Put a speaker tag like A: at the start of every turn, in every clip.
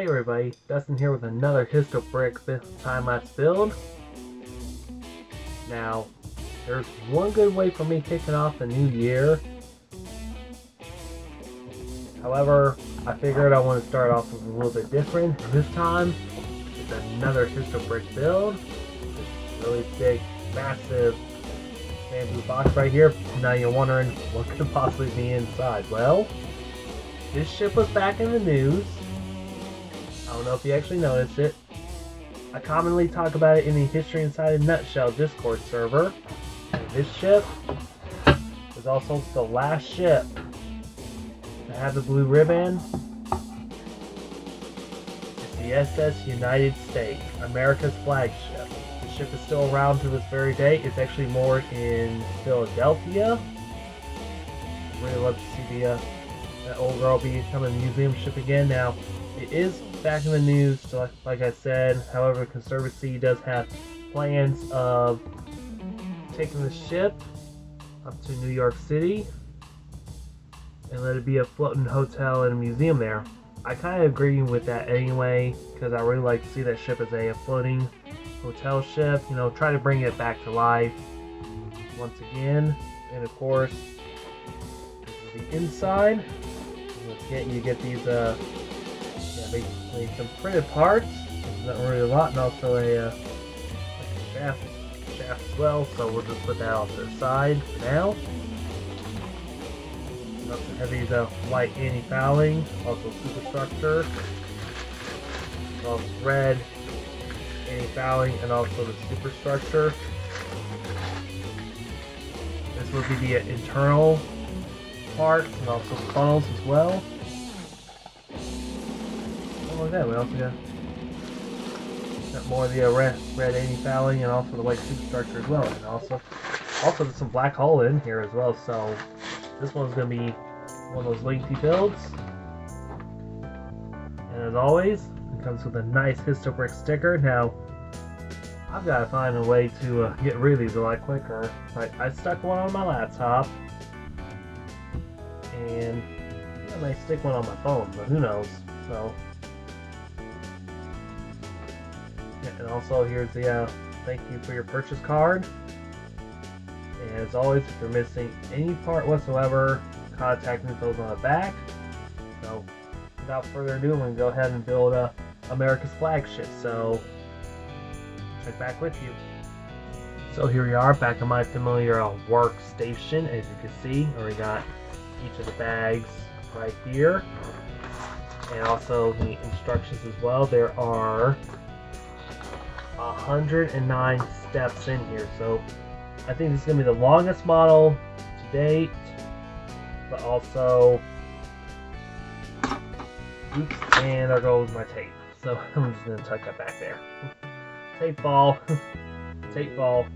A: Hey everybody, Dustin here with another Histobrick time-lapse build. Now, there's one good way for me kicking off the new year. However, I figured I want to start off with a little bit different. This time, it's another Histobrick build. This really big, massive bamboo box right here. Now you're wondering, what could possibly be inside? Well, this ship was back in the news. I don't know if you actually noticed it. I commonly talk about it in the History Inside a Nutshell Discord server. And this ship is also the last ship to have the Blue Riband. It's the SS United States, America's flagship. The ship is still around to this very day. It's actually moored in Philadelphia. I'd really love to see that old girl becoming a museum ship again. Now, it is back in the news, so like I said. However, CONSERVANCY does have plans of taking the ship up to New York City and let it be a floating hotel and a museum there. I kind of agree with that anyway, because I really like to see that ship as a floating hotel ship. You know, try to bring it back to life once again. And of course, this is the inside. You get these basically some printed parts. There's not really a lot, and also a shaft as well. So we'll just put that off to the side for now. We also have these white anti-fouling, also superstructure, also red anti-fouling, and also the superstructure. This will be the internal parts and also funnels as well. Look at that, we also got more of the red anti-fouling and also the white superstructure as well, and also there's some black hull in here as well. So this one's going to be one of those lengthy builds. And as always, it comes with a nice Histobrick sticker. Now, I've got to find a way to get rid of these a lot quicker. I stuck one on my laptop, and I might stick one on my phone, but who knows. So. And also, here's the thank you for your purchase card. And as always, if you're missing any part whatsoever, contact info on the back. So, without further ado, I'm going to go ahead and build America's flagship. So, check back with you. So here we are, back on my familiar workstation. As you can see, we got each of the bags right here, and also the instructions as well. There are 109 steps in here, so I think this is going to be the longest model to date, but also, oops, and there goes my tape, so I'm just going to tuck that back there. Tape ball. Tape ball.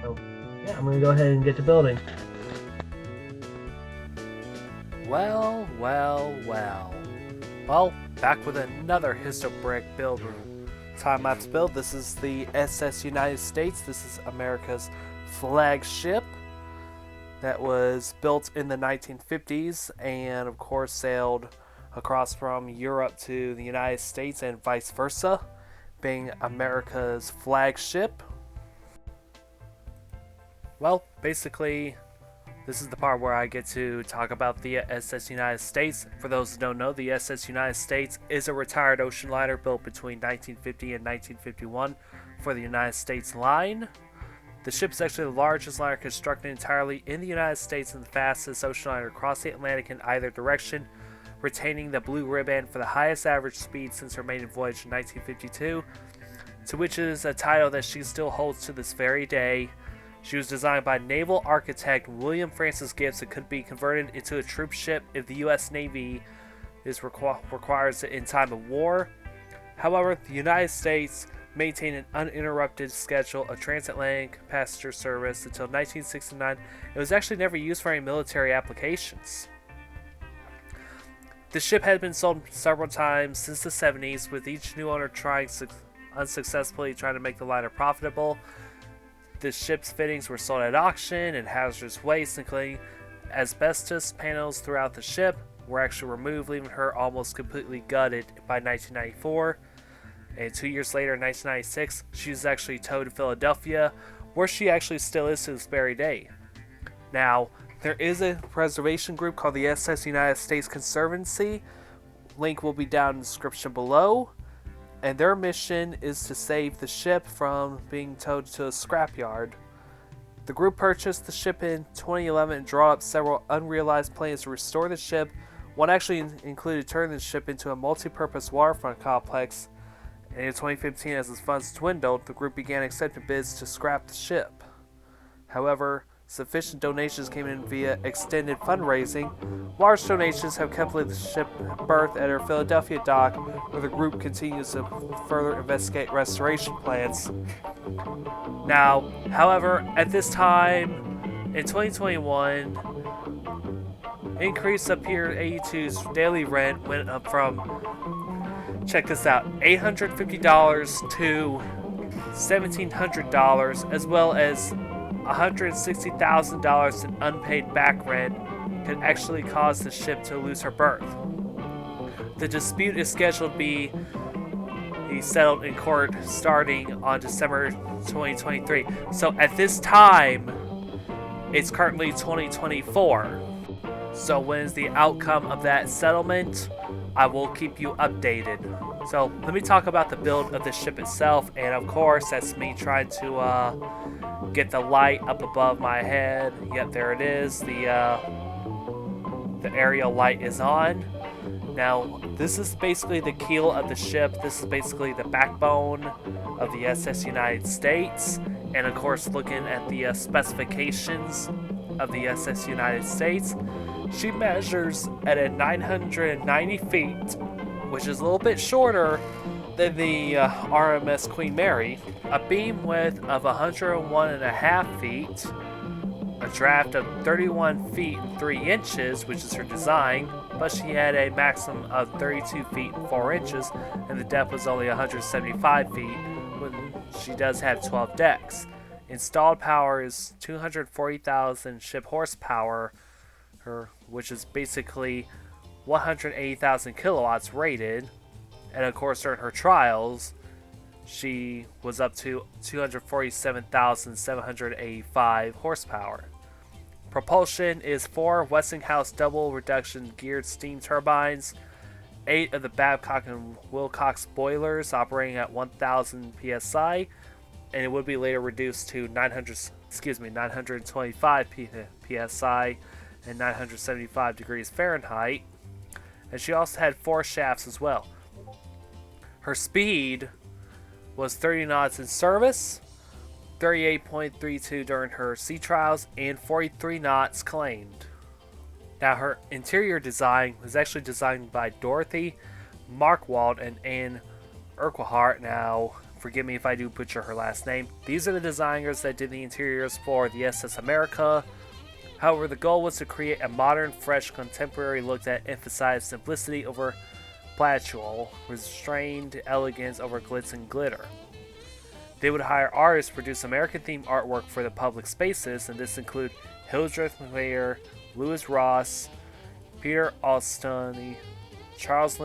A: So yeah, I'm going to go ahead and get to building.
B: Well, back with another Histobrick build time-lapse build. This is the SS United States. This is America's flagship that was built in the 1950s and of course sailed across from Europe to the United States and vice versa, being America's flagship. Well, basically, this is the part where I get to talk about the SS United States. For those who don't know, the SS United States is a retired ocean liner built between 1950 and 1951 for the United States line. The ship is actually the largest liner constructed entirely in the United States and the fastest ocean liner across the Atlantic in either direction, retaining the Blue Riband for the highest average speed since her maiden voyage in 1952, to which is a title that she still holds to this very day. She was designed by naval architect William Francis Gibbs and could be converted into a troop ship if the U.S. Navy requires it in time of war. However, the United States maintained an uninterrupted schedule of transatlantic passenger service until 1969. It was actually never used for any military applications. The ship had been sold several times since the 70s, with each new owner unsuccessfully trying to make the liner profitable. The ship's fittings were sold at auction, and hazardous waste, including asbestos panels throughout the ship, were actually removed, leaving her almost completely gutted by 1994. And 2 years later, in 1996, she was actually towed to Philadelphia, where she actually still is to this very day. Now, there is a preservation group called the SS United States Conservancy. Link will be down in the description below. And their mission is to save the ship from being towed to a scrapyard. The group purchased the ship in 2011 and draw up several unrealized plans to restore the ship. One actually included turning the ship into a multi-purpose waterfront complex. And in 2015, as its funds dwindled, the group began accepting bids to scrap the ship. However, sufficient donations came in via extended fundraising. Large donations have kept the ship berthed at her Philadelphia dock, where the group continues to further investigate restoration plans. Now, however, at this time, in 2021, increase of Pier 82's daily rent went up from, check this out, $850 to $1,700, as well as $160,000 in unpaid back rent could actually cause the ship to lose her berth. The dispute is scheduled to be settled in court starting on December 2023. So at this time, it's currently 2024. So when is the outcome of that settlement? I will keep you updated. So let me talk about the build of the ship itself, and of course that's me trying to get the light up above my head. Yep, there it is. The aerial light is on. Now, this is basically the keel of the ship. This is basically the backbone of the SS United States. And of course, looking at the specifications of the SS United States, she measures at a 990 feet, which is a little bit shorter than the RMS Queen Mary, a beam width of 101.5 feet, a draft of 31 feet and 3 inches, which is her design, but she had a maximum of 32 feet and 4 inches, and the depth was only 175 feet, when she does have 12 decks. Installed power is 240,000 ship horsepower, which is basically 180,000 kilowatts rated. And of course, during her trials, she was up to 247,785 horsepower. Propulsion is 4 Westinghouse double reduction geared steam turbines, 8 of the Babcock and Wilcox boilers operating at 1,000 psi, and it would be later reduced to 925 psi and 975 degrees Fahrenheit. And she also had 4 shafts as well. Her speed was 30 knots in service, 38.32 during her sea trials, and 43 knots claimed. Now, her interior design was actually designed by Dorothy Markwald and Anne Urquhart. Now, forgive me if I do butcher her last name. These are the designers that did the interiors for the SS America. However, the goal was to create a modern, fresh, contemporary look that emphasized simplicity over plateau, restrained elegance over glitz and glitter. They would hire artists to produce American-themed artwork for the public spaces, and this include Hildreth McMayer, Lewis Ross, Peter Alstoni, Charles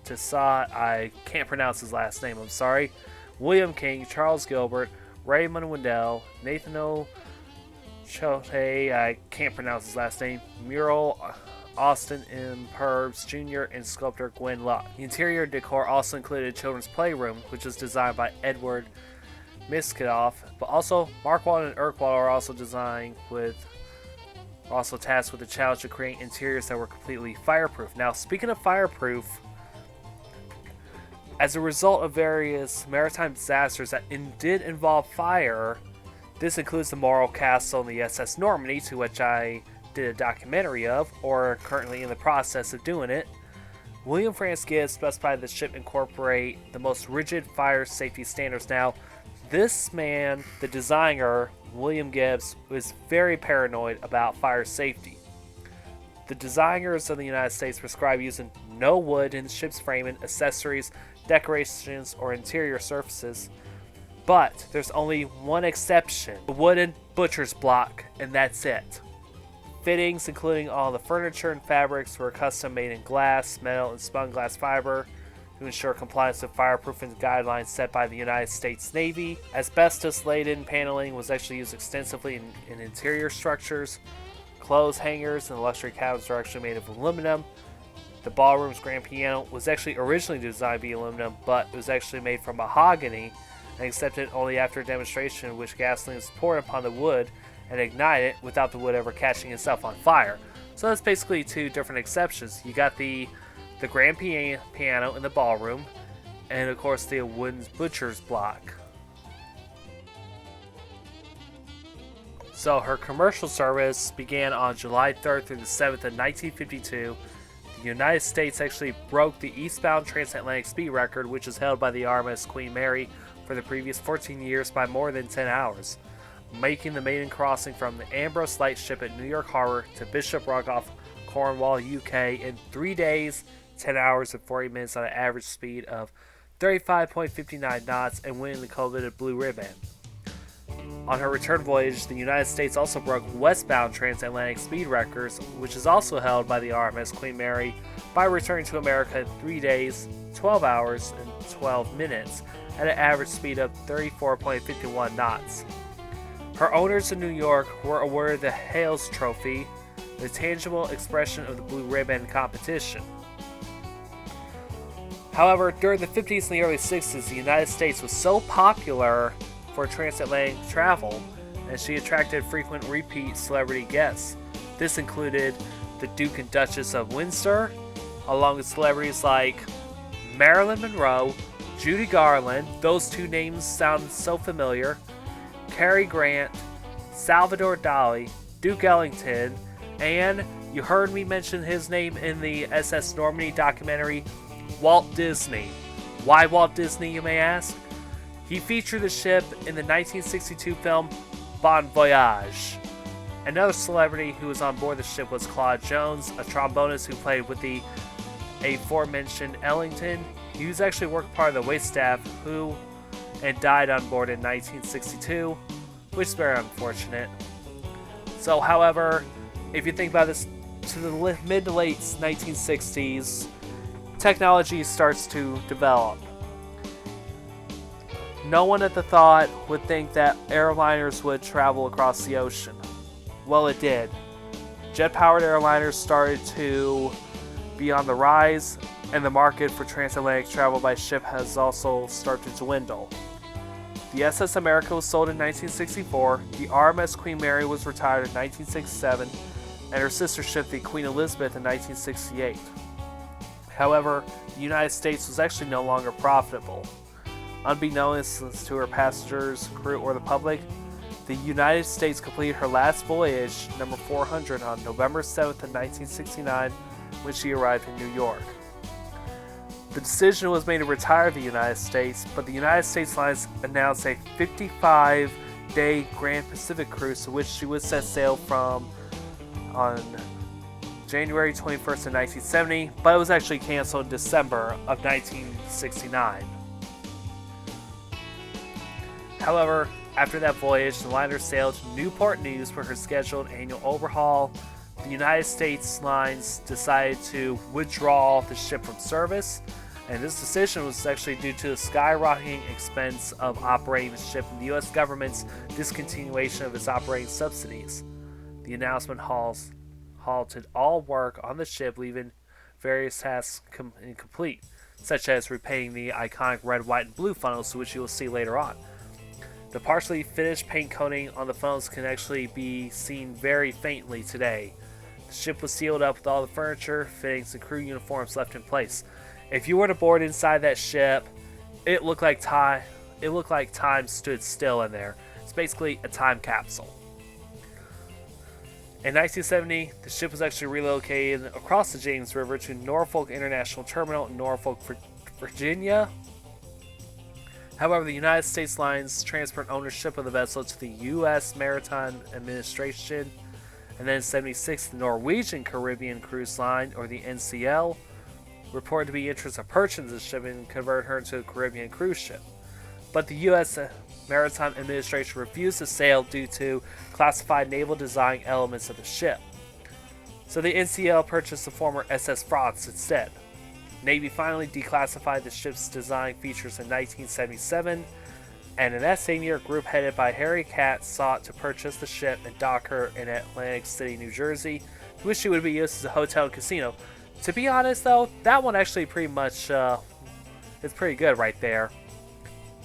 B: Tissot, I can't pronounce his last name, I'm sorry, William King, Charles Gilbert, Raymond Wendell, Nathaniel Chote, I can't pronounce his last name, Mural Austin M. Herbs Jr., and sculptor Gwen Locke. The interior decor also included a children's playroom, which was designed by Edward Miskoff, but also Markwald and Urquhart are also tasked with the challenge to create interiors that were completely fireproof. Now, speaking of fireproof, as a result of various maritime disasters that did involve fire, this includes the Morro Castle and the SS Normandy, to which I did a documentary of, or currently in the process of doing it. William Francis Gibbs specified the ship incorporate the most rigid fire safety standards. Now, this man, the designer, William Gibbs, was very paranoid about fire safety. The designers of the United States prescribe using no wood in the ship's framing, accessories, decorations, or interior surfaces. But there's only one exception: the wooden butcher's block, and that's it. fittings, including all the furniture and fabrics, were custom made in glass, metal, and spun glass fiber to ensure compliance with fireproofing guidelines set by the United States Navy. Asbestos-laden paneling was actually used extensively in interior structures. Clothes hangers and luxury cabinets were actually made of aluminum. The ballroom's grand piano was actually originally designed to be aluminum, but it was actually made from mahogany and accepted only after a demonstration in which gasoline was poured upon the wood and ignited without the wood ever catching itself on fire. So that's basically two different exceptions. You got the grand piano in the ballroom, and of course the wooden butcher's block. So her commercial service began on July 3rd through the 7th of 1952. The United States actually broke the eastbound transatlantic speed record, which is held by the RMS Queen Mary for the previous 14 years by more than 10 hours, making the maiden crossing from the Ambrose Lightship at New York Harbor to Bishop Rock off Cornwall, UK in 3 days, 10 hours and 40 minutes on an average speed of 35.59 knots and winning the coveted Blue Riband. On her return voyage, the United States also broke westbound transatlantic speed records, which is also held by the RMS Queen Mary, by returning to America in 3 days, 12 hours, and 12 minutes at an average speed of 34.51 knots. Her owners in New York were awarded the Hales Trophy, the tangible expression of the Blue Riband competition. However, during the 50s and the early 60s, the United States was so popular for transatlantic travel, and she attracted frequent repeat celebrity guests. This included the Duke and Duchess of Windsor, along with celebrities like Marilyn Monroe, Judy Garland, those two names sound so familiar, Cary Grant, Salvador Dali, Duke Ellington, and you heard me mention his name in the SS Normandy documentary, Walt Disney. Why Walt Disney, you may ask? He featured the ship in the 1962 film Bon Voyage. Another celebrity who was on board the ship was Claude Jones, a trombonist who played with the aforementioned Ellington. He was actually worked part of the waitstaff and died on board in 1962, which is very unfortunate. So, however, if you think about this, to the mid to late 1960s, technology starts to develop. No one at the thought would think that airliners would travel across the ocean. Well, it did. Jet-powered airliners started to be on the rise, and the market for transatlantic travel by ship has also started to dwindle. The SS America was sold in 1964, the RMS Queen Mary was retired in 1967, and her sister ship, the Queen Elizabeth, in 1968. However, the United States was actually no longer profitable. Unbeknownst to her passengers, crew, or the public, the United States completed her last voyage, number 400, on November 7th of 1969, when she arrived in New York. The decision was made to retire the United States, but the United States Lines announced a 55-day Grand Pacific cruise to which she would set sail from on January 21st of 1970, but it was actually canceled in December of 1969. However, after that voyage, the liner sailed to Newport News for her scheduled annual overhaul. The United States Lines decided to withdraw the ship from service, and this decision was actually due to the skyrocketing expense of operating the ship and the U.S. government's discontinuation of its operating subsidies. The announcement halted all work on the ship, leaving various tasks incomplete, such as repaying the iconic red, white, and blue funnels, which you will see later on. The partially finished paint coating on the funnels can actually be seen very faintly today. The ship was sealed up with all the furniture, fittings, and crew uniforms left in place. If you were to board inside that ship, it looked like time stood still in there. It's basically a time capsule. In 1970, the ship was actually relocated across the James River to Norfolk International Terminal in Norfolk, Virginia. However, the United States Lines transferred ownership of the vessel to the U.S. Maritime Administration, and then in 1976, the Norwegian Caribbean Cruise Line, or the NCL, reported to be interested in purchasing the ship and convert her into a Caribbean cruise ship. But the U.S. Maritime Administration refused to sail due to classified naval design elements of the ship. So the NCL purchased the former SS France instead. Navy finally declassified the ship's design features in 1977, and in that same year, a group headed by Harry Katz sought to purchase the ship and dock her in Atlantic City, New Jersey, to which she would be used as a hotel and casino. To be honest, though, that one actually pretty much is pretty good right there.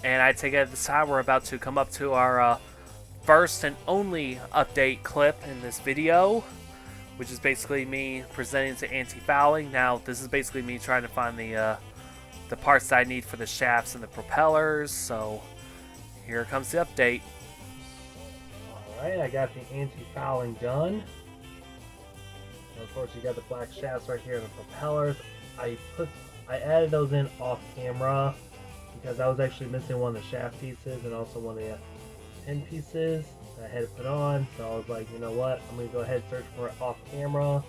B: And I take it at this time we're about to come up to our first and only update clip in this video, which is basically me presenting to anti-fouling. Now, this is basically me trying to find the parts that I need for the shafts and the propellers, so here comes the update.
A: Alright, I got the anti-fouling done. And of course, you got the black shafts right here and the propellers. I added those in off camera because I was actually missing one of the shaft pieces and also one of the pin pieces that I had to put on. So I was like, you know what, I'm going to go ahead and search for it off camera.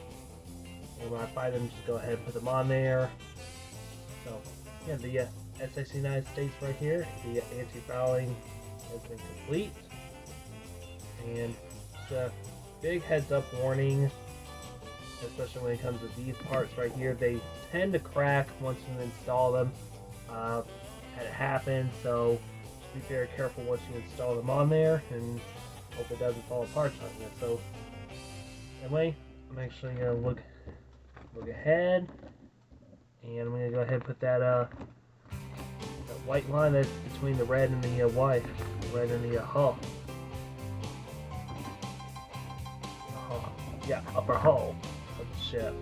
A: And when I find them, just go ahead and put them on there. So, yeah, the SS United States right here, the anti-fouling has been complete. And just a big heads up warning, especially when it comes to these parts right here. They tend to crack once you install them. Had it happen, so be very careful once you install them on there and hope it doesn't fall apart on you. So anyway, I'm actually gonna look ahead, and I'm gonna go ahead and put that white line that's between the red and the white, red and the hull. Yeah, upper hull of the ship.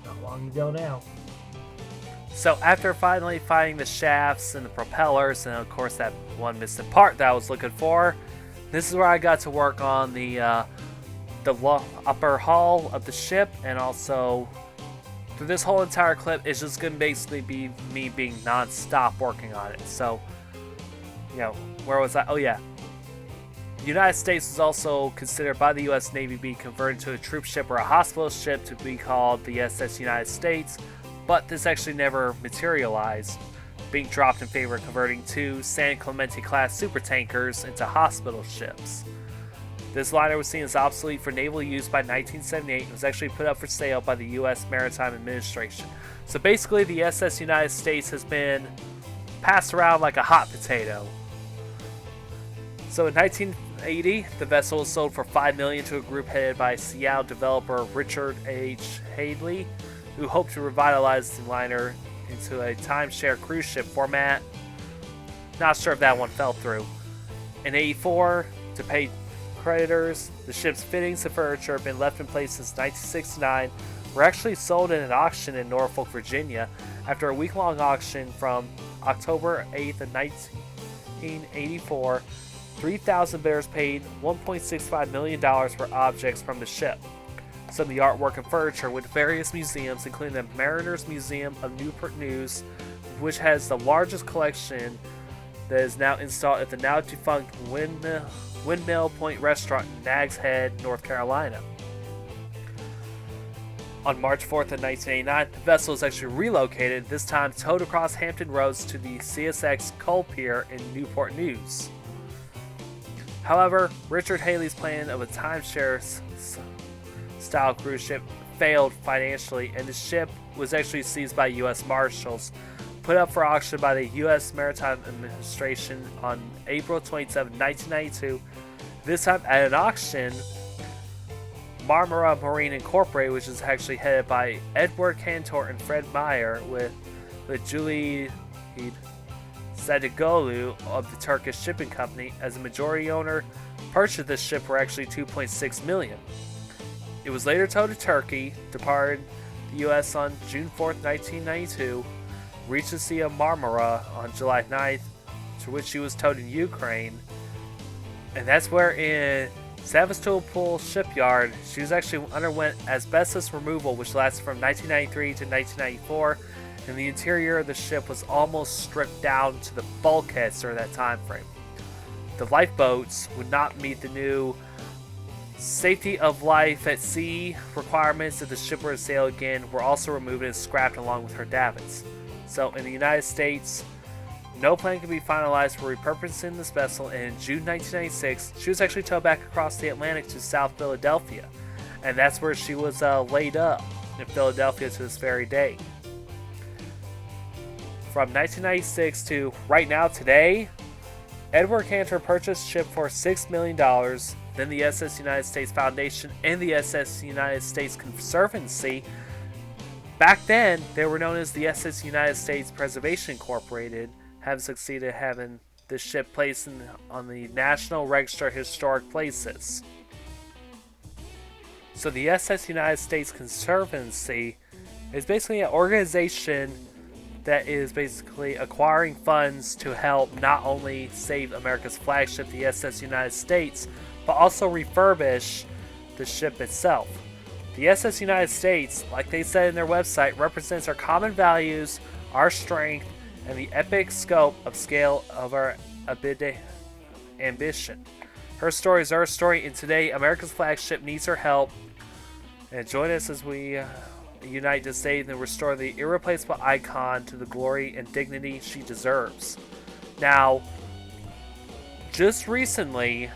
A: Not long ago now.
B: So after finally finding the shafts and the propellers, and of course that one missing part that I was looking for, this is where I got to work on the upper hull of the ship, and also through this whole entire clip it's just going to basically be me being non-stop working on it. So, you know, where was I? Oh yeah. The United States was also considered by the U.S. Navy being converted to a troop ship or a hospital ship to be called the SS United States, but this actually never materialized, being dropped in favor of converting two San Clemente class supertankers into hospital ships. This liner was seen as obsolete for naval use by 1978 and was actually put up for sale by the U.S. Maritime Administration. So basically the SS United States has been passed around like a hot potato. So in 1980, the vessel was sold for $5 million to a group headed by Seattle developer Richard H. Haley, who hoped to revitalize the liner into a timeshare cruise ship format. Not sure if that one fell through. In 1984, to pay creditors, the ship's fittings and furniture have been left in place since 1969, were actually sold in an auction in Norfolk, Virginia. After a week-long auction from October 8th of 1984, 3,000 bidders paid $1.65 million for objects from the ship. Some of the artwork and furniture with various museums, including the Mariners Museum of Newport News, which has the largest collection that is now installed at the now defunct Windmill Point Restaurant in Nags Head, North Carolina. On March 4th of 1989, the vessel was actually relocated, this time towed across Hampton Roads to the CSX Coal Pier in Newport News. However, Richard Haley's plan of a timeshare style cruise ship failed financially, and the ship was actually seized by U.S. Marshals, put up for auction by the U.S. Maritime Administration on April 27, 1992. This time at an auction, Marmara Marine Incorporated, which is actually headed by Edward Cantor and Fred Meyer, with Julie Sadigolu of the Turkish Shipping Company as a majority owner, purchased this ship for actually $2.6 million. It was later towed to Turkey, departed the U.S. on June 4, 1992, reached the Sea of Marmara on July 9th, to which she was towed in Ukraine, and that's where in Sevastopol shipyard she was actually underwent asbestos removal, which lasted from 1993 to 1994, and the interior of the ship was almost stripped down to the bulkheads during that time frame. The lifeboats would not meet the new safety of life at sea requirements if the ship were to sail again, were also removed and scrapped along with her davits. So in the United States, no plan could be finalized for repurposing this vessel, and in June 1996, she was actually towed back across the Atlantic to South Philadelphia, and that's where she was laid up in Philadelphia to this very day. From 1996 to right now today, Edward Cantor purchased the ship for $6 million. Then the SS United States Foundation and the SS United States Conservancy, back then they were known as the SS United States Preservation Incorporated, have succeeded having this ship placed on the National Register of Historic Places. So the SS United States Conservancy is basically an organization that is basically acquiring funds to help not only save America's flagship, the SS United States, but also refurbish the ship itself. The SS United States, like they said in their website, represents our common values, our strength, and the epic scope of scale of our ambition. Her story is our story, and today America's flagship needs her help. And join us as we unite to save and restore the irreplaceable icon to the glory and dignity she deserves. Now, just recently,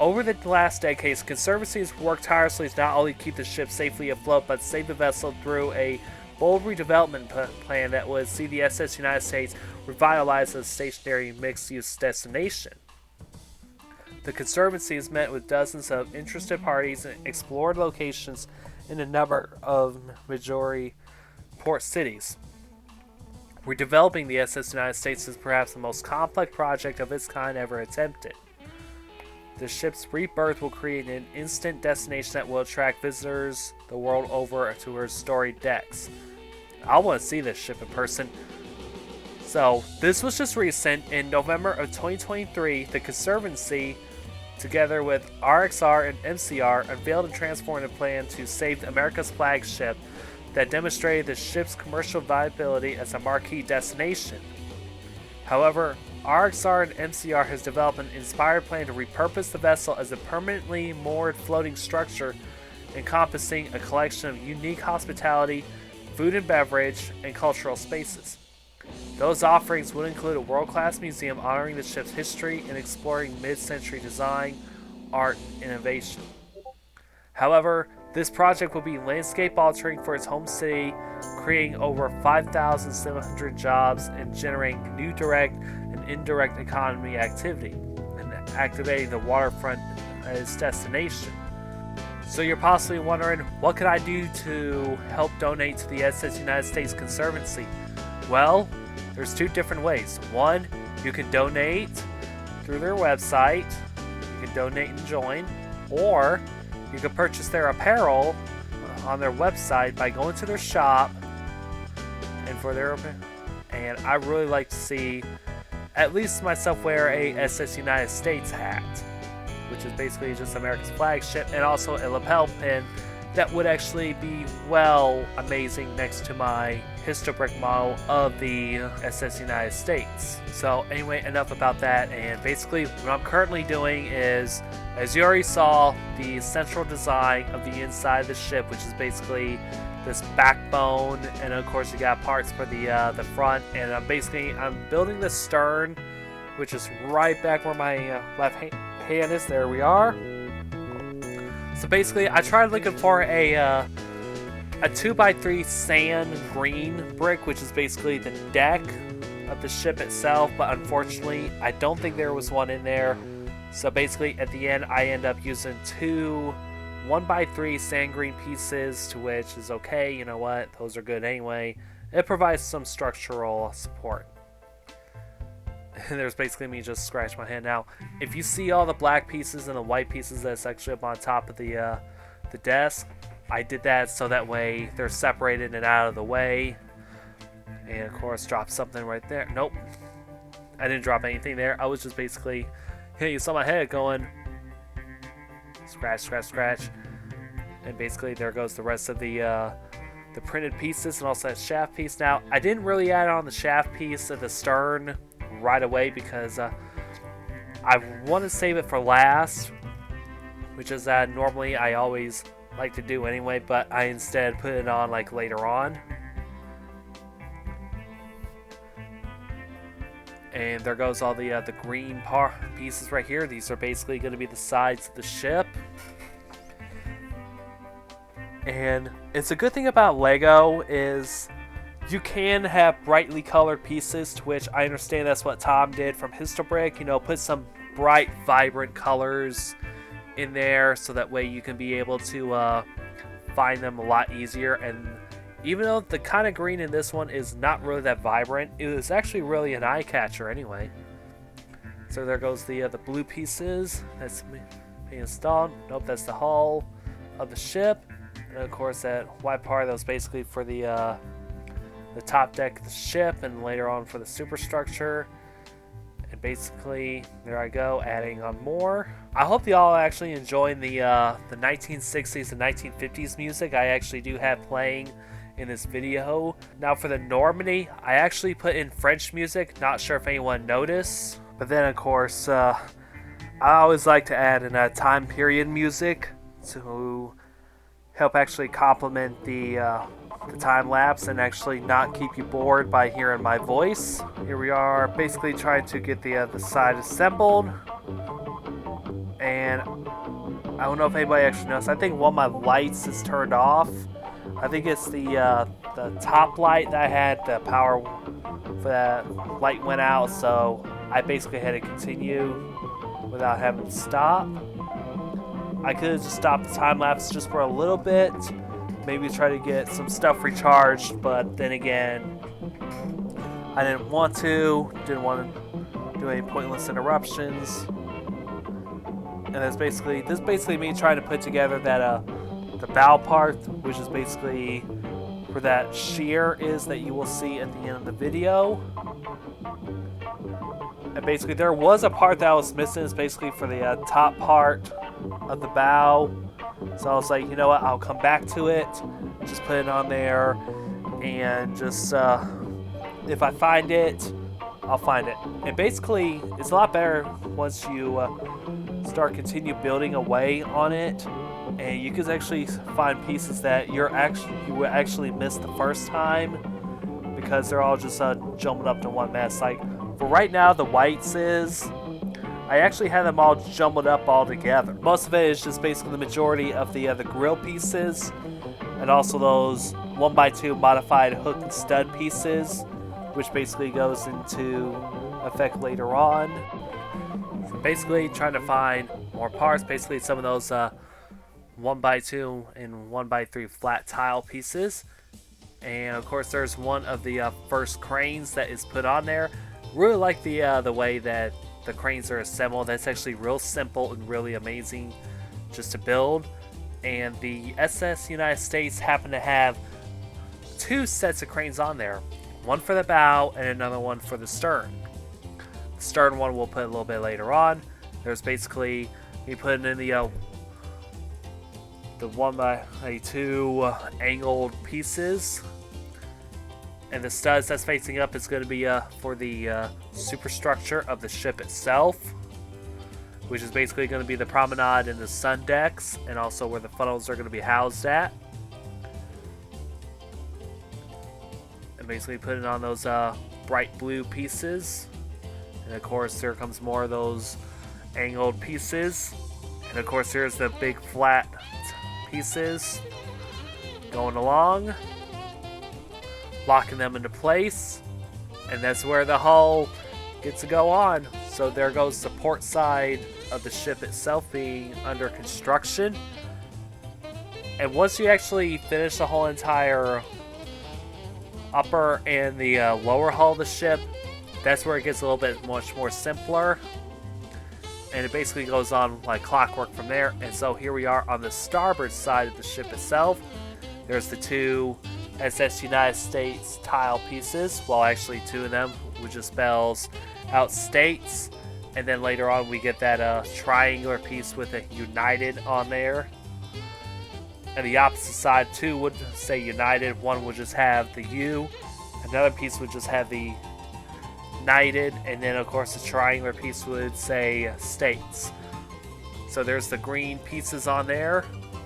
B: over the last decades, Conservancy has worked tirelessly to not only keep the ship safely afloat, but save the vessel through a bold redevelopment plan that would see the SS United States revitalized as a stationary mixed-use destination. The Conservancy has met with dozens of interested parties and explored locations in a number of majority port cities. Redeveloping the SS United States is perhaps the most complex project of its kind ever attempted. The ship's rebirth will create an instant destination that will attract visitors the world over to her storied decks. I want to see this ship in person. So, this was just recent. In November of 2023, the Conservancy, together with RXR and MCR, unveiled a transformative plan to save America's flagship that demonstrated the ship's commercial viability as a marquee destination. However, RXR and MCR has developed an inspired plan to repurpose the vessel as a permanently moored floating structure encompassing a collection of unique hospitality, food and beverage, and cultural spaces. Those offerings would include a world-class museum honoring the ship's history and exploring mid-century design, art, and innovation. However, this project will be landscape-altering for its home city, creating over 5,700 jobs and generating new direct and indirect economy activity, and activating the waterfront as its destination. So you're possibly wondering, what can I do to help donate to the SS United States Conservancy? Well, there's two different ways. One, you can donate through their website. You can donate and join. Or you can purchase their apparel on their website by going to their shop. And I really like to see at least myself wear a SS United States hat, which is basically just America's flagship, and also a lapel pin that would actually be, well, amazing next to my Histobrick model of the SS United States. So anyway, enough about that, and basically what I'm currently doing is, as you already saw, the central design of the inside of the ship, which is basically this backbone, and of course you got parts for the front, and I'm building the stern, which is right back where my left hand is. There we are. So basically, I tried looking for a 2x3 sand green brick, which is basically the deck of the ship itself, but unfortunately, I don't think there was one in there. So basically, at the end, I end up using two 1x3 sand green pieces, to which is okay. You know what? Those are good anyway. It provides some structural support. And there's basically me just scratch my hand. Now, if you see all the black pieces and the white pieces that's actually up on top of the desk, I did that so that way they're separated and out of the way. And of course, drop something right there. Nope, I didn't drop anything there. I was just basically, you saw my head going scratch, scratch, scratch, and basically there goes the rest of the printed pieces and also that shaft piece. Now, I didn't really add on the shaft piece of the stern right away because I want to save it for last, which is normally I always like to do anyway, but I instead put it on like later on. And there goes all the green pieces right here. These are basically going to be the sides of the ship. And it's a good thing about Lego is you can have brightly colored pieces, to which I understand that's what Tom did from Histobrick. You know, put some bright, vibrant colors in there so that way you can be able to find them a lot easier. And even though the kind of green in this one is not really that vibrant, it is actually really an eye catcher anyway. So there goes the blue pieces. That's being installed. Nope, that's the hull of the ship. And of course that white part, that was basically for the top deck of the ship, and later on for the superstructure. And basically, there I go, adding on more. I hope y'all are actually enjoying the 1960s and 1950s music I actually do have playing in this video. Now for the Normandy, I actually put in French music, not sure if anyone noticed. But then of course, I always like to add in a time period music to help actually complement the time lapse and actually not keep you bored by hearing my voice. Here we are basically trying to get the side assembled. And I don't know if anybody actually knows, I think one of my lights is turned off. I think it's the top light that I had, the power for that light went out, so I basically had to continue without having to stop. I could have just stopped the time lapse just for a little bit, maybe try to get some stuff recharged, but then again, I didn't want to do any pointless interruptions. And this is basically me trying to put together that the bow part, which is basically where that shear is that you will see at the end of the video. And basically there was a part that I was missing, is basically for the top part of the bow. So I was like, you know what, I'll come back to it, just put it on there, and just if I find it, I'll find it. And basically it's a lot better once you start continue building away on it, and you can actually find pieces that you would actually miss the first time because they're all just jumbled up to one mess. Like for right now, the whites I actually had them all jumbled up all together. Most of it is just basically the majority of the grill pieces, and also those 1x2 modified hook and stud pieces, which basically goes into effect later on. So basically trying to find more parts, basically some of those 1x2 and 1x3 flat tile pieces. And of course there's one of the first cranes that is put on there. Really like the way that the cranes are assembled. That's actually real simple and really amazing just to build. And the SS United States happen to have two sets of cranes on there. One for the bow and another one for the stern. The stern one we'll put a little bit later on. There's basically me putting in the 1x2 angled pieces. And the studs that's facing up is going to be for the superstructure of the ship itself, which is basically going to be the promenade and the sun decks, and also where the funnels are going to be housed at. And basically putting on those bright blue pieces. And of course there comes more of those angled pieces. And of course here's the big flat pieces going along, locking them into place, and that's where the hull gets to go on. So there goes the port side of the ship itself being under construction. And once you actually finish the whole entire upper and the lower hull of the ship, that's where it gets a little bit much more simpler, and it basically goes on like clockwork from there. And so here we are on the starboard side of the ship itself. There's the two SS United States tile pieces, well actually two of them, which just spells out states, and then later on we get that triangular piece with a United on there. And the opposite side too would say United, one would just have the U, another piece would just have the United, and then of course the triangular piece would say states. So there's the green pieces on there,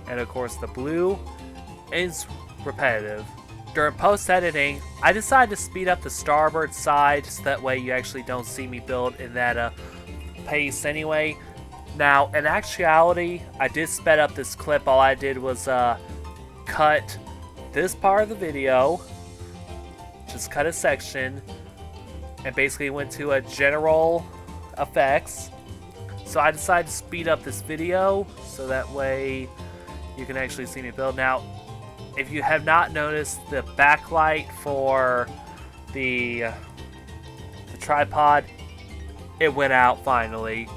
B: and of course the blue is repetitive. during post-editing, I decided to speed up the starboard side so that way you actually don't see me build in that pace anyway. Now, in actuality, I did sped up this clip. All I did was cut this part of the video, just cut a section, and basically went to a general effects. So I decided to speed up this video so that way you can actually see me build. Now, if you have not noticed, the backlight for the tripod, it went out finally.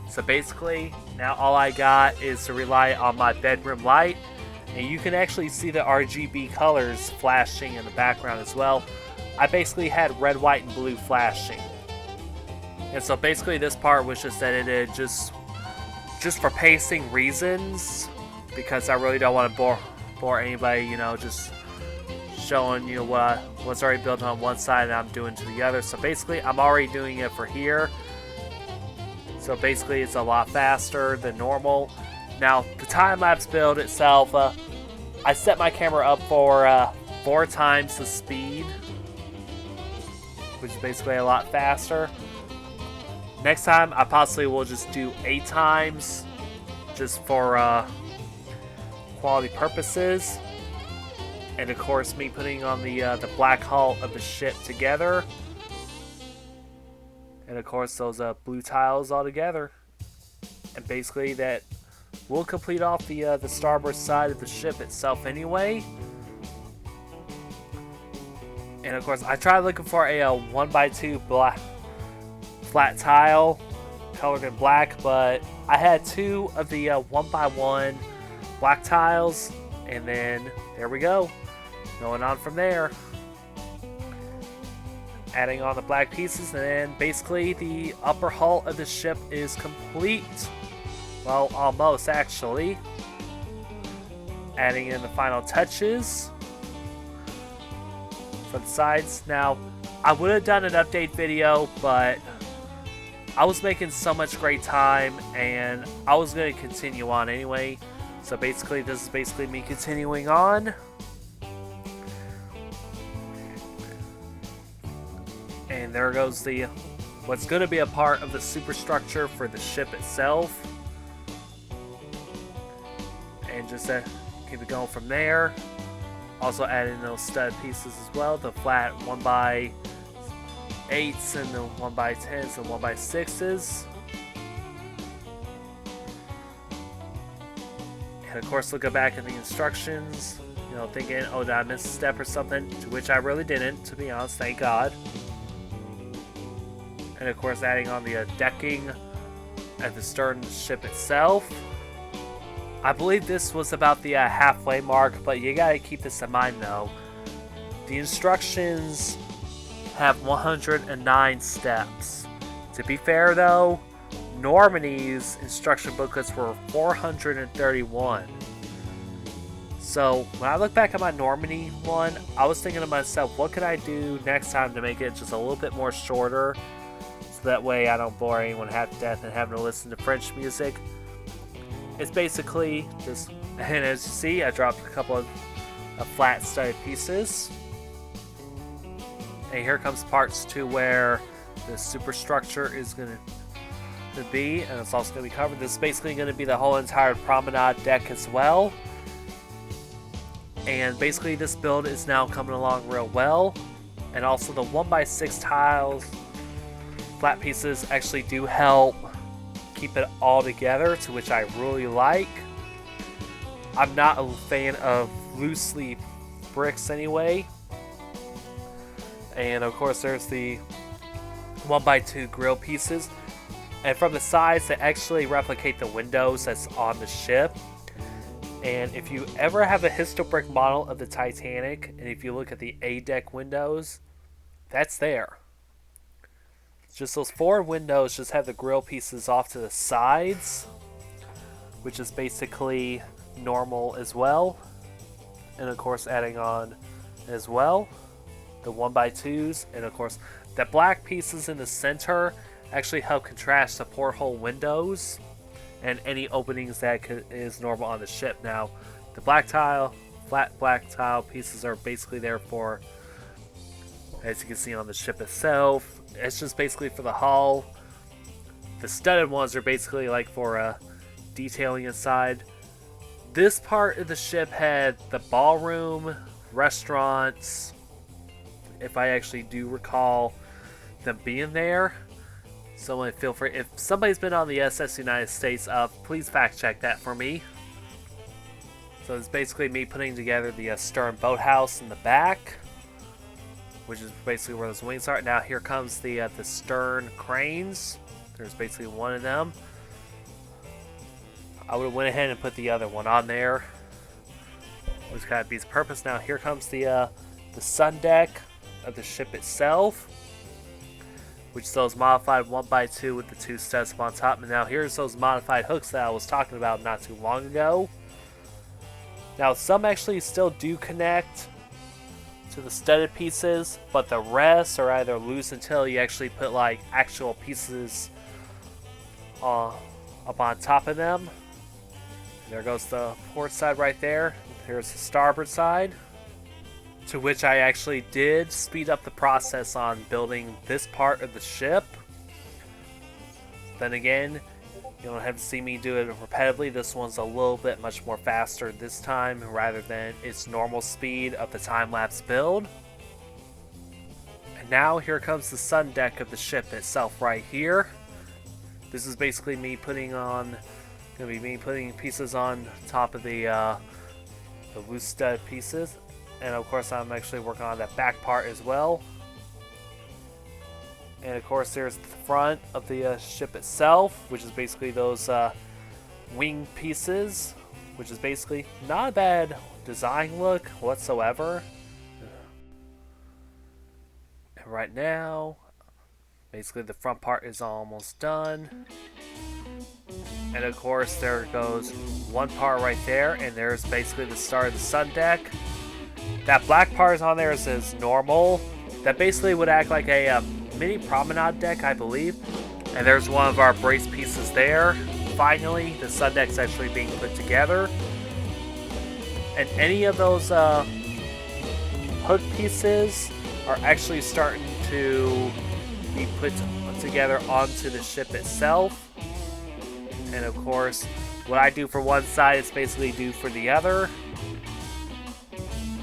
B: So basically, now all I got is to rely on my bedroom light, and you can actually see the RGB colors flashing in the background as well. I basically had red, white, and blue flashing. And so basically this part was just edited just for pacing reasons, because I really don't want to bore anybody, you know, just showing you what's already built on one side and I'm doing to the other. So basically I'm already doing it for here. So basically it's a lot faster than normal. Now the time-lapse build itself, I set my camera up for 4 times the speed, which is basically a lot faster. Next time I possibly will just do 8 times just for quality purposes. And of course me putting on the black hull of the ship together. And of course those blue tiles all together. And basically that will complete off the starboard side of the ship itself anyway. And of course I tried looking for a 1x2 black flat tile colored in black, but I had 2 of the 1x1 black tiles, and then there we go, going on from there, adding on the black pieces, and then basically the upper hull of the ship is complete. Well, almost actually. Adding in the final touches for the sides. Now I would have done an update video, but I was making so much great time and I was going to continue on anyway. So basically this is basically me continuing on. And there goes what's going to be a part of the superstructure for the ship itself. And just keep it going from there. Also adding those stud pieces as well, the flat 1x8s and the 1x10s and 1x6s. And of course looking back at the instructions, you know, thinking, oh, did I miss a step or something? To which I really didn't, to be honest, thank God. And of course adding on the decking at the stern of the ship itself. I believe this was about the halfway mark, but you gotta keep this in mind though. The instructions have 109 steps. To be fair though, Normandy's instruction booklets were 431. So when I look back at my Normandy one, I was thinking to myself, what could I do next time to make it just a little bit more shorter, so that way I don't bore anyone half to death and having to listen to French music. It's basically just, and as you see, I dropped a couple of flat studded pieces. And here comes parts to where the superstructure is going to be, and it's also going to be covered. This is basically going to be the whole entire promenade deck as well. And basically this build is now coming along real well. And also the 1x6 tiles, flat pieces actually do help keep it all together, to which I really like. I'm not a fan of loose leaf bricks anyway. And of course there's the 1x2 grill pieces, and from the sides they actually replicate the windows that's on the ship. And if you ever have a Histobrick model of the Titanic, and if you look at the A deck windows, that's there. Just those 4 windows just have the grill pieces off to the sides, which is basically normal as well. And of course adding on as well the 1x2s, and of course the black pieces in the center actually help contrast the porthole windows and any openings that is normal on the ship. Now the black tile flat black tile pieces are basically there for, as you can see on the ship itself, it's just basically for the hull. The studded ones are basically like for detailing inside. This part of the ship had the ballroom, restaurants, if I actually do recall them being there. Someone feel free, if somebody's been on the SS United States, please fact check that for me. So it's basically me putting together the stern boathouse in the back, which is basically where those wings are. Now here comes the stern cranes. There's basically one of them. I would have went ahead and put the other one on there, which kind of beats purpose. Now here comes the sun deck of the ship itself, which is those modified 1x2 with the 2 studs up on top. And now here's those modified hooks that I was talking about not too long ago. Now some actually still do connect to the studded pieces, but the rest are either loose until you actually put like actual pieces up on top of them. There goes the port side right there. Here's the starboard side, to which I actually did speed up the process on building this part of the ship. Then again, you don't have to see me do it repetitively. This one's a little bit much more faster this time rather than its normal speed of the time-lapse build. And now here comes the sun deck of the ship itself right here. This is basically me putting pieces on top of the loose stud pieces. And of course I'm actually working on that back part as well. And of course there's the front of the ship itself, which is basically those wing pieces, which is basically not a bad design look whatsoever. And right now, basically the front part is almost done. And of course there goes one part right there, and there's basically the start of the sun deck. That black part is on there as normal. That basically would act like a mini promenade deck, I believe. And there's one of our brace pieces there. Finally, the sun deck's actually being put together. And any of those hook pieces are actually starting to be put together onto the ship itself. And of course, what I do for one side is basically do for the other.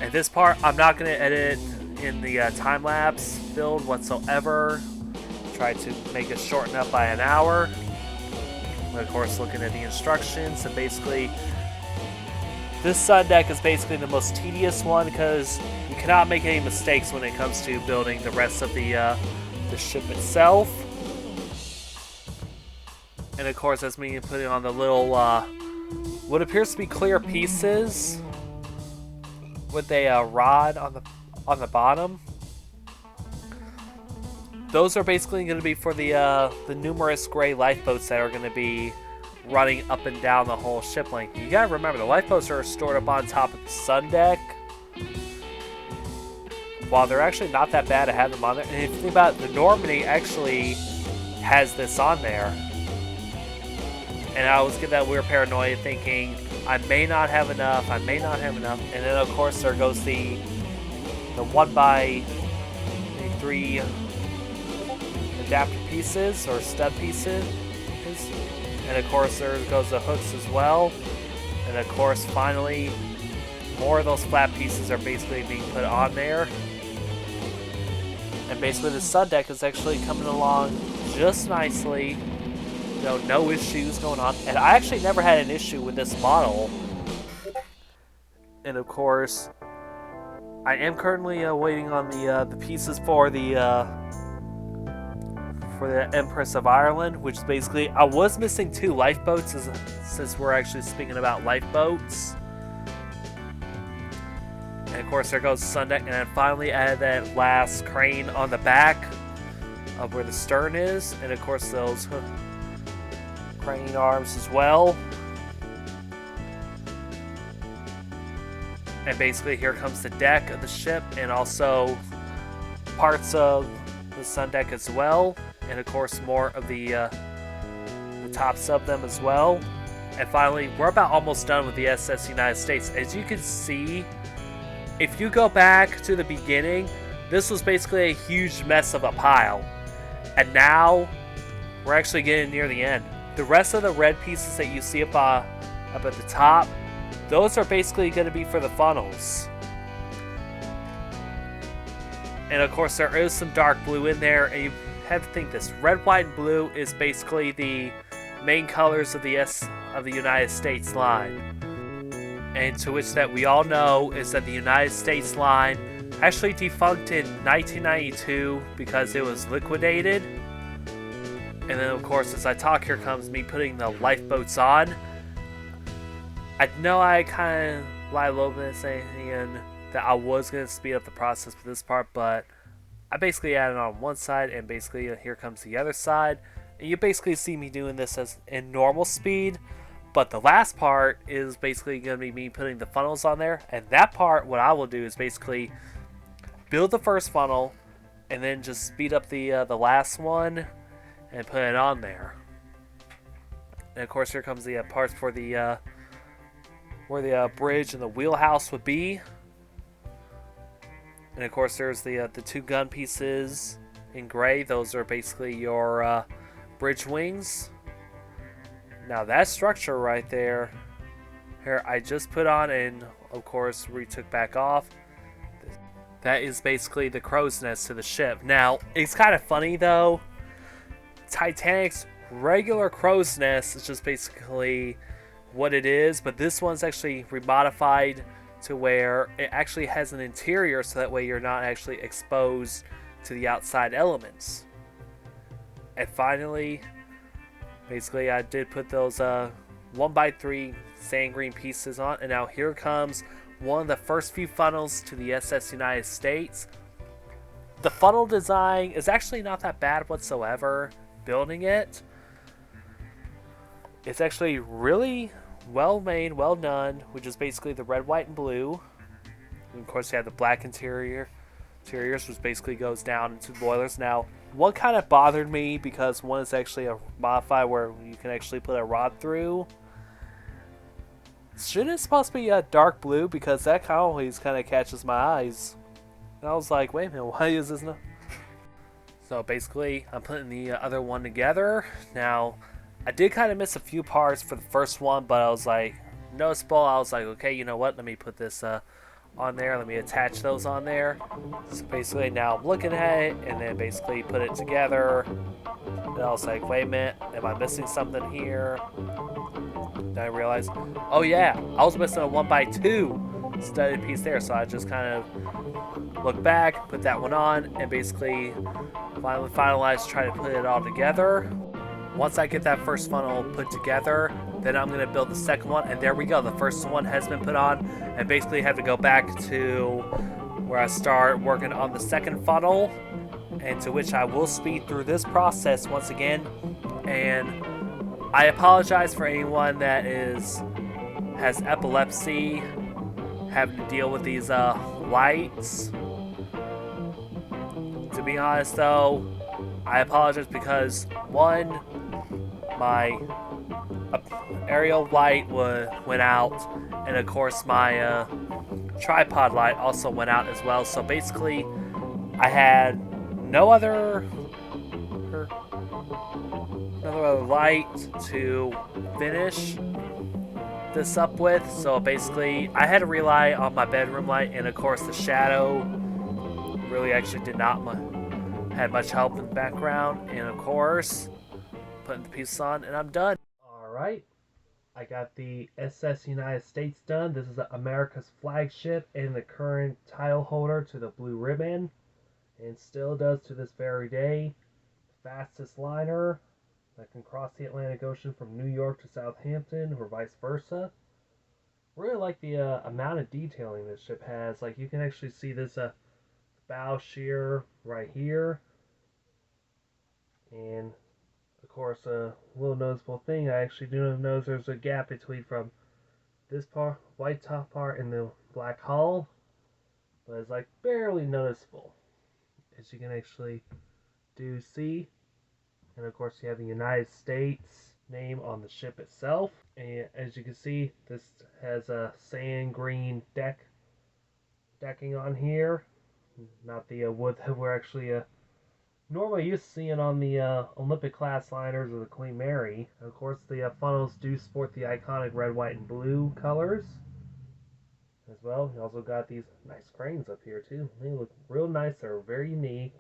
B: And this part, I'm not going to edit in the time-lapse build whatsoever. Try to make it shorten up by an hour. And of course, looking at the instructions, and basically, this sun deck is basically the most tedious one because you cannot make any mistakes when it comes to building the rest of the ship itself. And of course, that's me putting on the little, what appears to be clear pieces with a rod on the bottom. Those are basically going to be for the numerous gray lifeboats that are going to be running up and down the whole ship length. You gotta remember, the lifeboats are stored up on top of the sun deck. While they're actually not that bad to have them on there, and if you think about it, the Normandy actually has this on there. And I always get that weird paranoia thinking, I may not have enough, and then of course there goes the 1x3 adapter pieces, or stud pieces. And of course there goes the hooks as well. And of course finally, more of those flat pieces are basically being put on there. And basically the sun deck is actually coming along just nicely. No issues going on. And I actually never had an issue with this model. And of course, I am currently waiting on the pieces for the Empress of Ireland, which is basically, I was missing 2 lifeboats since we're actually speaking about lifeboats. And of course there goes the sun deck, and then finally add that last crane on the back of where the stern is, and of course those crane arms as well. And basically here comes the deck of the ship, and also parts of the sun deck as well, and of course more of the tops of them as well. And finally, we're about almost done with the SS United States. As you can see, if you go back to the beginning, this was basically a huge mess of a pile. And now, we're actually getting near the end. The rest of the red pieces that you see up at the top, those are basically going to be for the funnels. And of course, there is some dark blue in there, and you have to think this. Red, white, and blue is basically the main colors of the United States line. And to which that we all know is that the United States line actually defunct in 1992 because it was liquidated. And then of course, as I talk, here comes me putting the lifeboats on. I know I kind of lied a little bit saying that I was going to speed up the process for this part, but I basically added on one side, and basically here comes the other side. And you basically see me doing this as in normal speed, but the last part is basically going to be me putting the funnels on there. And that part, what I will do is basically build the first funnel, and then just speed up the last one and put it on there. And of course, here comes the parts for the where the bridge and the wheelhouse would be. And of course, there's the two gun pieces in gray. Those are basically your bridge wings. Now that structure right there, here I just put on and of course retook back off. That is basically the crow's nest to the ship. Now it's kind of funny though. Titanic's regular crow's nest is just basically what it is, but this one's actually remodified to where it actually has an interior, so that way you're not actually exposed to the outside elements. And finally, basically I did put those 1x3 sand green pieces on, and now here comes one of the first few funnels to the SS United States. The funnel design is actually not that bad whatsoever. Building it, it's actually really well made, well done, which is basically the red, white, and blue. And of course, you have the black interiors, which basically goes down into the boilers. Now, one kind of bothered me because one is actually a modify where you can actually put a rod through. Shouldn't it supposed to be a dark blue, because that always kind of catches my eyes. And I was like, wait a minute, why is this not? So basically, I'm putting the other one together. Now, I did kind of miss a few parts for the first one, but I was like, noticeable. I was like, okay, you know what? Let me put this on there. Let me attach those on there. So basically, now I'm looking at it, and then basically put it together. And I was like, wait a minute, am I missing something here? Then I realized, oh yeah, I was missing a 1x2 studded piece there. So I just kind of look back, put that one on, and basically finally finalize, try to put it all together. Once I get that first funnel put together, then I'm going to build the second one, and there we go. The first one has been put on, and basically have to go back to where I start working on the second funnel, and to which I will speed through this process once again. And I apologize for anyone that has epilepsy, having to deal with these lights. To be honest though, I apologize because one, my aerial light went out, and of course my tripod light also went out as well. So basically, I had no other light to finish this up with. So basically, I had to rely on my bedroom light, and of course the shadow really actually did not had much help in the background. And of course, putting the pieces on, and I'm done.
A: Alright, I got the SS United States done. This is America's flagship and the current title holder to the Blue Riband, and still does to this very day. Fastest liner that can cross the Atlantic Ocean from New York to Southampton, or vice versa. Really like the amount of detailing this ship has. Like, you can actually see this bow shear right here, and of course a little noticeable thing, I actually do notice there's a gap between from this part, white top part, and the black hull, but it's like barely noticeable, as you can actually do see. And of course you have the United States name on the ship itself. And as you can see, this has a sand green decking on here, not the wood that we're actually normally used to seeing on the Olympic class liners of the Queen Mary. And of course, the funnels do sport the iconic red, white, and blue colors as well. You also got these nice cranes up here too. They look real nice. They're very unique.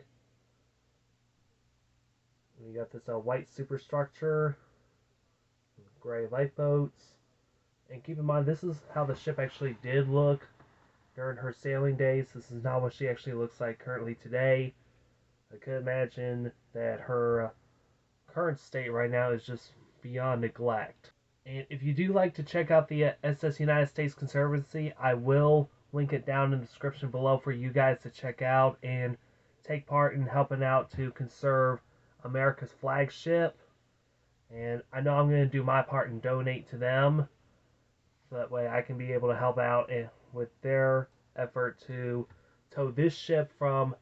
A: We got this white superstructure, gray lifeboats, and keep in mind this is how the ship actually did look during her sailing days. This is not what she actually looks like currently today. I could imagine that her current state right now is just beyond neglect. And if you do like to check out the SS United States Conservancy, I will link it down in the description below for you guys to check out and take part in helping out to conserve America's flagship. And I know I'm going to do my part and donate to them, so that way I can be able to help out with their effort to tow this ship from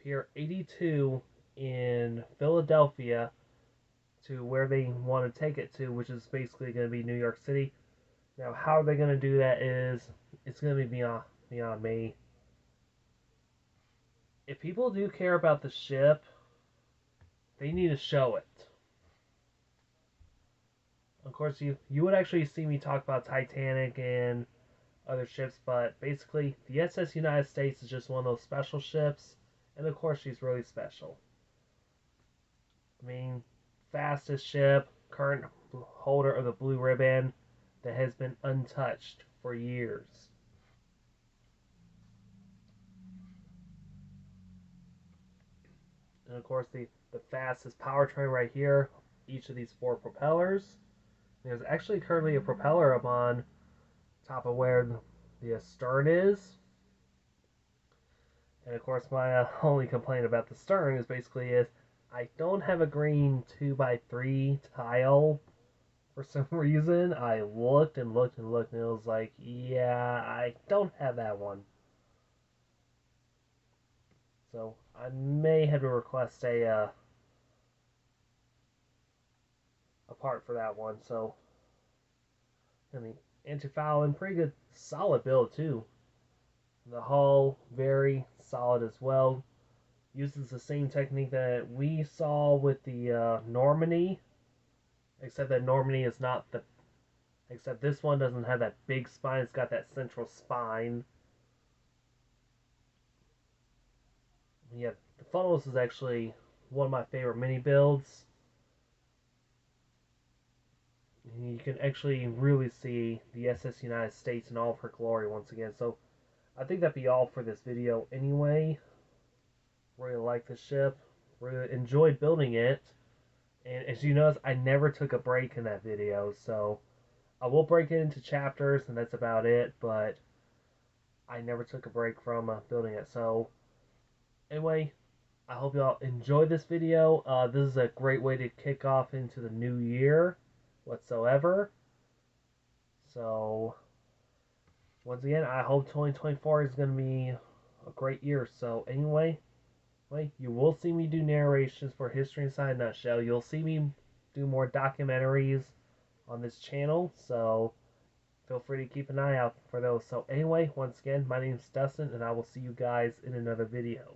A: Pier 82 in Philadelphia to where they want to take it to, which is basically going to be New York City. Now, how they're going to do that is it's going to be beyond me. If people do care about the ship, they need to show it. Of course, you would actually see me talk about Titanic and other ships, but basically, the SS United States is just one of those special ships, and of course, she's really special. I mean, fastest ship, current holder of the Blue Riband, that has been untouched for years. And of course, the fastest powertrain right here, each of these four propellers. There's actually currently a propeller up on top of where the stern is. And of course, my only complaint about the stern is basically I don't have a green 2x3 tile for some reason. I looked and looked and looked, and it was like, yeah, I don't have that one. So I may have to request a part for that one. So I mean, anti-fouling, pretty good, solid build too. The hull very solid as well. Uses the same technique that we saw with the Normandy, except that Normandy is not the. Except this one doesn't have that big spine. It's got that central spine. Yeah, the funnels is actually one of my favorite mini builds. You can actually really see the SS United States in all of her glory once again. So I think that'd be all for this video anyway. Really like the ship. Really enjoyed building it. And as you notice, I never took a break in that video. So I will break it into chapters, and that's about it. But I never took a break from building it. So anyway, I hope y'all enjoyed this video. This is a great way to kick off into the new year whatsoever. So once again, I hope 2024 is going to be a great year. So anyway, you will see me do narrations for History Inside a Nutshell. You'll see me do more documentaries on this channel. So feel free to keep an eye out for those. So anyway, once again, my name is Dustin, and I will see you guys in another video.